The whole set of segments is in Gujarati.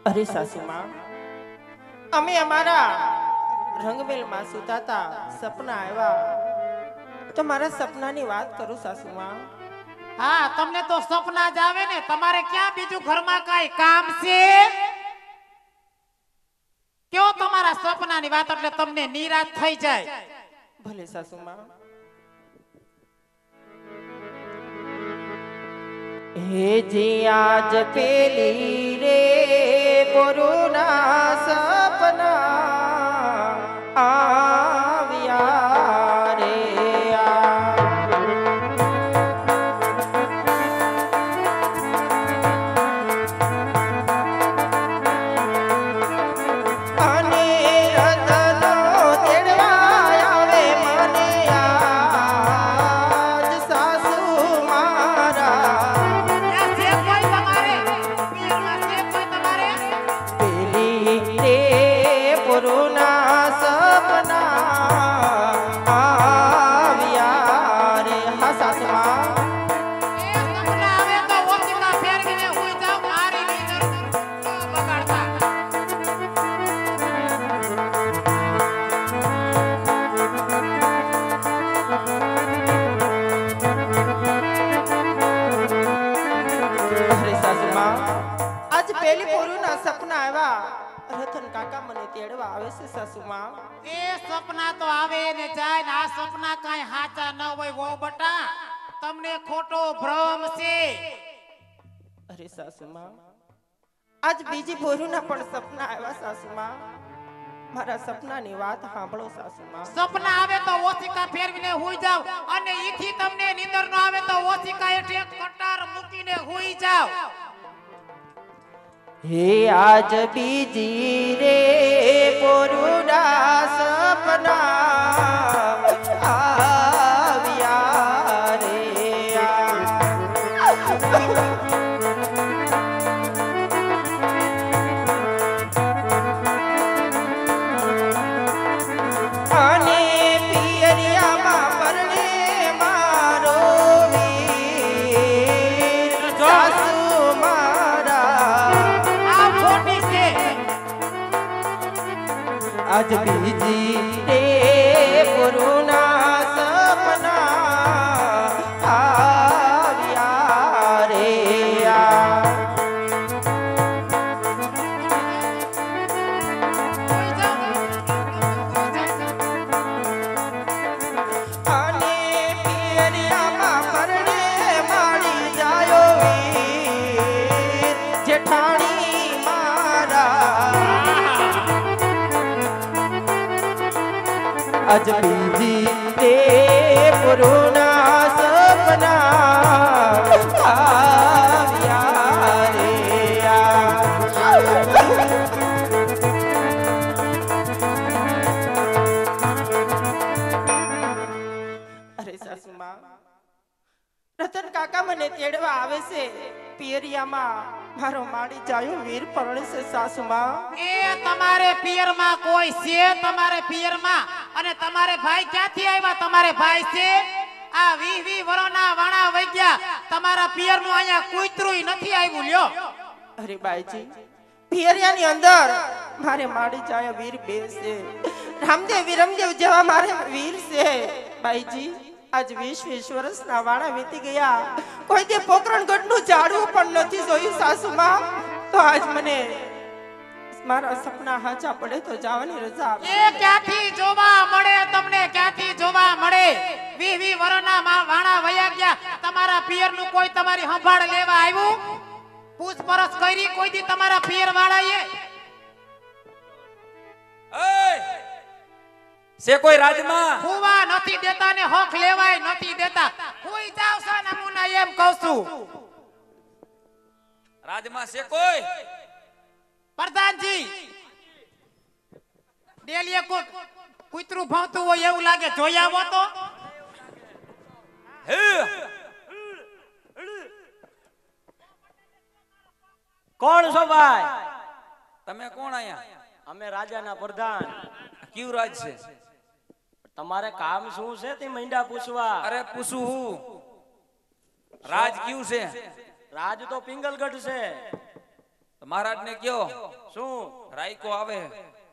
અરે સાસુમાં, અમે અમારા રંગમેલમાં સુતાતા સપના આવ્યા તો મારા સપનાની વાત કરું સાસુમાં. હા, તમને તો સપના જ આવે ને, તમારે ક્યાં બીજું ઘરમાં કાઈ કામ છે? કયો તમારા સપનાની વાત એટલે તમને નિરાશ થઈ જાય. ભલે સાસુમાં. હે જી આજ પેલી રે પોરુના સપના આવ્યા રે સાસુમાં. એ સપના તો આવે ને જાય ને, આ સપના કાઈ હાચા ન હોય વો બટા, તમને ખોટો ભ્રમ છે. અરે સાસુમાં, આજ બીજી પોરુના પણ સપના આવ્યા સાસુમાં. મારા સપનાની વાત સાંભળો સાસુમાં. સપના આવે તો ઓશિકા ફેરવીને હુઈ જાવ, અને ઈથી તમને નીંદર ન આવે તો ઓશિકા હેઠે કટાર મૂકીને હુઈ જાવ. હે આજ બીજી રે પોરુના સપના આવ્યા રે અને પિયરિયામાં પરણે મારો વીર સાસુ આજ બીજી રે પોરુના સપના આવ્યા રે અને પિયરિયામાં પરણે માડી જાયો વીર જેઠાણી મારા. આજ બીજી રે પોરુના સપના આવ્યા રે અરે સાસુમાં, રતન કાકા મને તેડવા આવે છે. પિયરિયામાં મારો માડી જાયો વીર પરણે છે સાસુમાં. એ તમારે પિયરમાં કોઈ છે? તમારે પિયરમાં? અને તમારે ભાઈ ક્યાંથી આવ્યા? તમારે ભાઈ છે? આ 20 વર્ષના વાણા વઈ ગયા, તમારા પિયરનું અહીંયા કૂતરુંય નથી આવ્યું લ્યો. અરે બાઈજી, પિયરિયાની અંદર મારે માડી જાયો વીર બે છે. રામદેવ વિરમદેવ જેવા મારે વીર છે બાઈજી. આજ 20 વર્ષના વાણા વીતી ગયા, કોઈ તે પોકરણગઢનું ઝાડવું પણ નથી જોયું સાસુમાં. તો આજ મને મારા સપના હાચા પડે તો જવાની રજા આપો. એ ક્યાંથી જોવા મળે તમને? ક્યાંથી જોવા મળે? 20 વર્ષના વાણા વયા ગયા, તમારા પિયરનું કોઈ તમારી સંભાળ લેવા આવ્યું? પૂછપરછ કરી કોઈ દી તમારા પિયર વાળાએ? સે કોઈ રાજમાં હુવા નથી દેતા ને હક લેવાય નથી દેતા. હુઈ જાવ છો નમૂના એમ કહું છું. રાજમાં સે કોઈ? પ્રધાનજી, ડેલીએ કોઈ કૂતરું ભાવતું હોય એવું લાગે, જોઈ આવો તો. કોણ છો ભાઈ? તમે કોણ આયા? અમે રાજાના પ્રધાન. ક્યુ રાજ છે? તમારે કામ શું છે તે મૈંડા પૂછવા? અરે પૂછું હું, રાજ ક્યુ છે? રાજ તો પિંગલગઢ છે. તો મહારાજ ને કયો શું રાયકો આવે.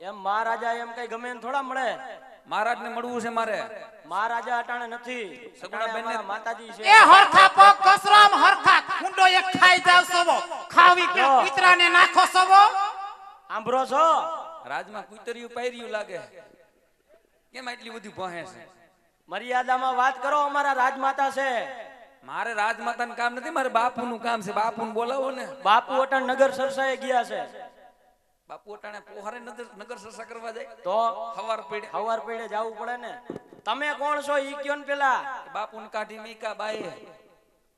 એમ મહારાજા એમ કઈ ગમે એને થોડા મળે. મહારાજ ને મળવું છે મારે. મહારાજા અટાણે નથી. સગુણાબેન ને- અટાણે અમારા માતાજી છે. એ હરખા પગ કસરામ હરખા કુંડો એક ખાઈ જાવ સવો ખાવી કે કૂતરાને નાખો સવો. આંભરો છો? રાજમાં કુતરિયું પાયરિયું લાગે. કેમ આટલી બધી ભોહે છે? મર્યાદામાં વાત કરો. અમારા રાજમાતા છે. મારે રાજમાતાનું કામ નથી, મારે બાપુનું કામ છે. બાપુને બોલાવો ને. બાપુ અટાણ નગર સરસાએ ગયા છે. બાપુ અટાણે પોહારે નગર સરસા કરવા જાય તો હવાર પીડે. હવાર પીડે જવું પડે ને. તમે કોણ છો ઈ કયો ને પેલા. બાપુને કાઢી મીકા બાએ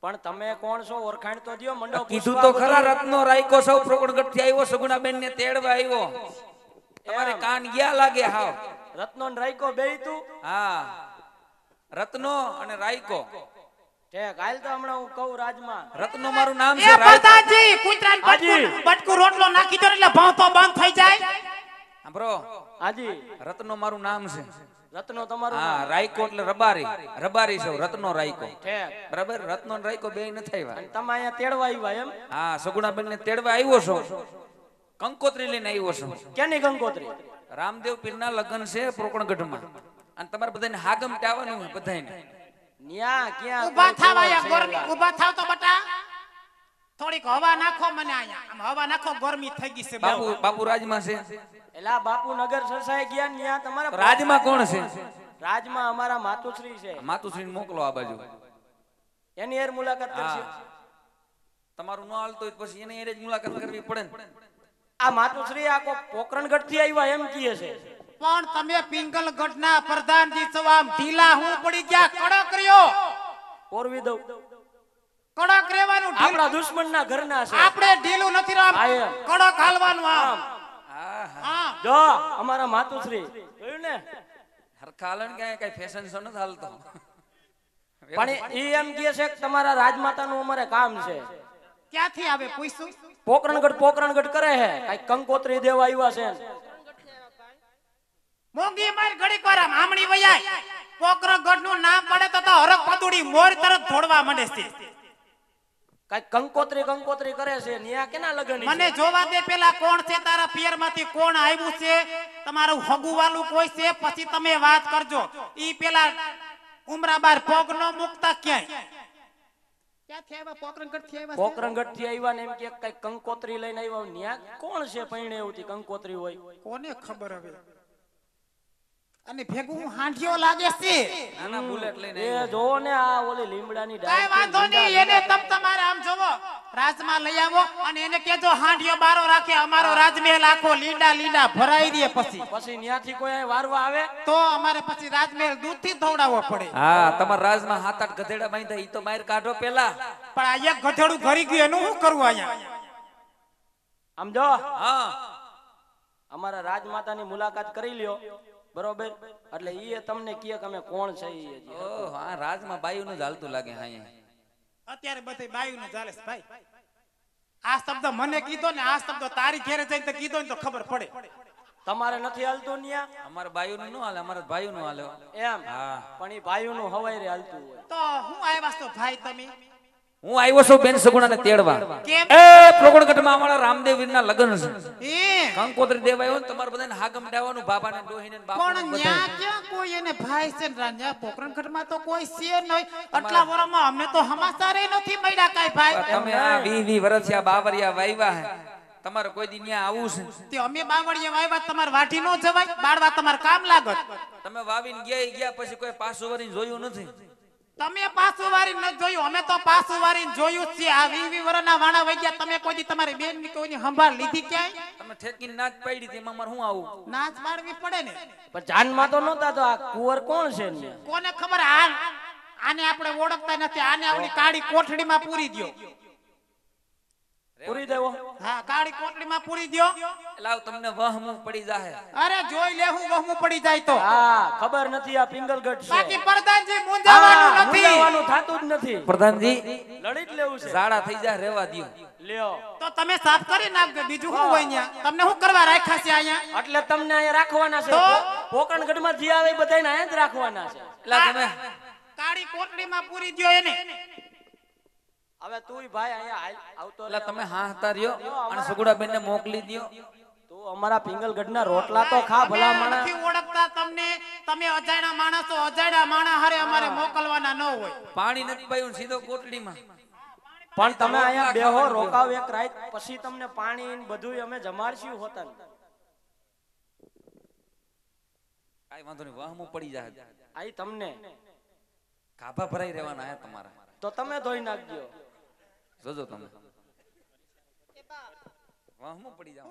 પણ તમે કોણ છો ઓળખાણ તો દ્યો. મંડો કીધું પૂછવા તો ખરા. બધું. રત્નો રાયકો સૌ પ્રોકણગઢ થી આવ્યો, સગુણાબેન ને તેડવા આવ્યો. તમારે એમ. કાન ગયા લાગે હાવ. રત્નો ને રાયકો બેય તું. હા, રત્નો અને રાયકો. ઠેક હાલ તો હમણાં હું કહું રાજમાં. રત્નો મારું નામ એ છે. રાયકો. પ્રધાનજી કૂતરાને હાજી. બટકું રોટલો નાખી દો એટલે ભાવતો બંધ થઈ જાય. સાંભળો, હાજી. રત્નો મારું નામ છે. રત્નો તમારું હા, નામ. રાયકો એટલે રબારી. રબારી છે રત્નો રાયકો. ઠેક. બરાબર. રત્નો ને રાયકો બે નથી આવ્યા. અને તમે અહીંયા તેડવા આવ્યા એમ. હા, સગુણાબેન ને તેડવા આવ્યો છો. કંકોત્રી લઈને આવ્યો છો. કેની કંકોત્રી? રામદેવ પીરના લગ્ન છે પ્રોકણગઢમાં, અને તમારે બધાને હાગમ ટાવાનું છે બધાને. ન્યા ક્યાં ઊભા કોઈ થાવ કેવો અહીંયા છે ગરમી એલા? ઊભા થાવ તો બટા થોડીક હવા નાખો મને અહીંયા આમ હવા નાખો ગરમી થઈ ગઈ છે બહુ. બાપુ રાજમાં છે. એલા બાપુ નગર સરસાએ ગયા ને ન્યા તમારે રાજમાં કોણ છે? રાજમાં અમારા માતુશ્રી છે. માતુશ્રીને મોકલો આ બાજુ. એની હેર મુલાકાત કરશે. હા, તમારું ન હાલતું હોય તો પછી એને એરે જ મુલાકાત કરવી પડે ને. આ માતુશ્રી આ કો પોકરણગઢ થી આવ્યા એમ કહે છે. પણ તમે પિંગલગઢના પ્રધાનજી છો આમ ઢીલા હું પડી ગયા કડક રહ્યો. ઓરવી દઉં. કડક રહેવાનું આપણા દુશ્મનના ઘરના છે. આપણે ઢીલું નથી રામ હા, એમ. કડક હાલવાનું આમ. હા, હા જો અમારા માતુશ્રી જોયું ને. હરખા હાલે ને ક્યાંય કઈ ફેશન શો નથી હાલતો. પણ ઈ એમ કહે છે કે તમારા રાજમાતાનું અમારે કામ છે. ક્યાંથી આવે પૂછ્યું? પોકરણગઢ કરે છે. કઈ કંકોત્રી દેવા આવ્યા છે. મોંઘી માર ઘડીક વાર આમ આમણી વયાય પોકરગઢ નું નામ પડે તો હરક પદુડી મોર તરત દોડવા માંડે છે. કઈ કંકોત્રી કરે છે. ન્યા કેના લગન મને જોવા દે પેલા કોણ છે તારા પિયર માંથી કોણ આવ્યું છે તમારું હગુવાલું કોઈ છે પછી તમે વાત કરજો. ઈ પેલા ઉમરા બાર પગ નો મુકતા ક્યાંય ક્યાંથી આવ્યા પોકરગઢ થી આવ્યા છે? પોકરણગઢ થી આવ્યા ને એમ કે કઈ કંકોત્રી લઈને આવ્યા. ન્યા કોણ છે પૈણે એવું કંકોત્રી હોય? કોને ખબર હવે. અને ભેગું હાંડિયો લાગે છે. નાના બુલેટ લઈને એ આવ્યો. જોવો ને આ ઓલી લીમડાની કઈ ડાળ વાંધો નહીં એને તમારે આમ જોવો રાજમાં લઈ આવો અને એને કેજો હાંડિયો બારો રાખે અમારો રાજમહેલ આખો લીંડા ભરાઈ દે પછી પછી ન્યાથી કોઈ અહીં વારવા આવે તો અમારે પછી રાજમહેલ દૂધથી ધોવડાવવો પડે. હા, તમારા રાજમાં 7-8 ગધેડા બાંધ્યા. ઈ તો બહાર કાઢો પેલા. પણ આ એક ગધેડું ઘરી ગયું એનું શું કરવું અહીંયા? આમ જો હા, અમારા રાજમાતાની મુલાકાત કરી લ્યો બરોબર. એટલે ઈ તમને કહે કે અમે કોણ છે. ઈ હજી. ઓહ, હા, રાજમાં બાયુનું જ હાલતું લાગે. હા, અહીંયા અત્યારે બધે બાયુનું ચાલે છે ભાઈ. આ શબ્દ મને કીધો ને આ શબ્દ તારી ઘેરે જઈને તો કીધો ને તો ખબર પડે. તમારે નથી હાલતું ન્યા અમારે બાયુનું ન હાલે, અમારે ભાઈનું હાલે. એમ. હા, પણ ઈ ભાઈઓનું હવાઈ રે હાલતું હોય. તો હું આવ્યા છો ભાઈ તમે? હું આવ્યો છું બેન સગુણાને તેડવા. કેમ? એ પ્રોકણગઢમાં અમારા રામદેવ વીરના લગ્ન છે. એ કંકોત્રી દેવા આવ્યો ને તમારે બધાને હાગમ ડાવવાનું. બાબાને ડોહીને ને બાપાને પણ બધાને. ન્યા ક્યાં કોઈ એને ભાઈ છે ને ન્યા પોકરણગઢમાં તો કોઈ છે નહીં. આટલા વર્ષમાં અમને તો સમાચારે નથી મળ્યા કાઈ ભાઈ. તમે આ 20 વર્ષથી આ બાવરિયા વાવ્યા હે. તમારે કોઈ દી ન્યા આવું છે? તે અમે બાવળીએ વાવ્યા તમારે વાઢી નો જવાય બાળવા તમારે કામ લાગત. તમે વાવીને ગયા પછી કોઈ પાછું વળીને જોયું નથી. તમે પાછું વારી ન જોયું અમે તો પાછું વારી જોયું જ છે. આ 20 વર્ષના વાણા વઈ ગયા તમે કોઈ દી તમારી બેન ની કોઈની સંભાળ લીધી ક્યાંય? તમે ઠેકીને નાચ પાડી હતી. એમાં મારે શું આવું? નાચ પાડવી પડે ને. પણ જાનમાં તો નહોતા. તો આ કુંવર કોણ છે ન્યા? કોને ખબર આને આપણે ઓળખતા નથી. આને આવડી કાળી કોઠડીમાં પૂરી દ્યો. પૂરી દેવો. હા, કાળી કોટડીમાં પૂરી દ્યો. લાવ તમને વહમું પડી જાહે. અરે જોઈ લે હું વહમું પડી જાય તો. હા, ખબર નથી આ પિંગલગઢ છે. બાકી પ્રધાનજી મુંજાવાનું હા, નથી. મુંજાવાનું થાતું જ નથી. પ્રધાનજી, લડી જ લેવું છે. ઝાડા થઈ જાય, રેવા દ્યો. લ્યો. તો તમે સાફ કરી નાખજો. બીજું શું હોય ન્યા? તમને શું કરવા રાખ્યા છે અહીંયા? એટલે તમને અહીંયા રાખવાના છે. તો? પોકરણગઢમાં જે આવે એ બધાને અહીંયા જ રાખવાના છે. એટલે તમે કાળી કોટડીમાં પૂરી દ્યો એને. હવે તુંય ભાઈ અહીંયા આવતો એટલે રહે. તમે હા હતા રહ્યો અને સગુડાબેન ને મોકલી દ્યો. તું અમારા પિંગલગઢના રોટલા તો ખા અમે ભલા માણસ. નથી ઓળખતા તમને. તમે અજાણ્યા માણસો અજાણ્યા માણસ હારે અમારે મોકલવાના ન હોય. પાણી નથી પાયું સીધો કોટડીમાં. પણ તમે અહીંયા બેહો રોકાવ એક રાત પછી તમને પાણી ને બધુંય અમે જમાડશું હોતન. કાઈ વાંધો નહીં, વાહમું પડી જાય. આઈ તમને ગાભા ભરાઈ રહેવાના હે તમારા. તો તમે ધોઈ નાખજો. જોજો તમે વાહમું પડી જાવ.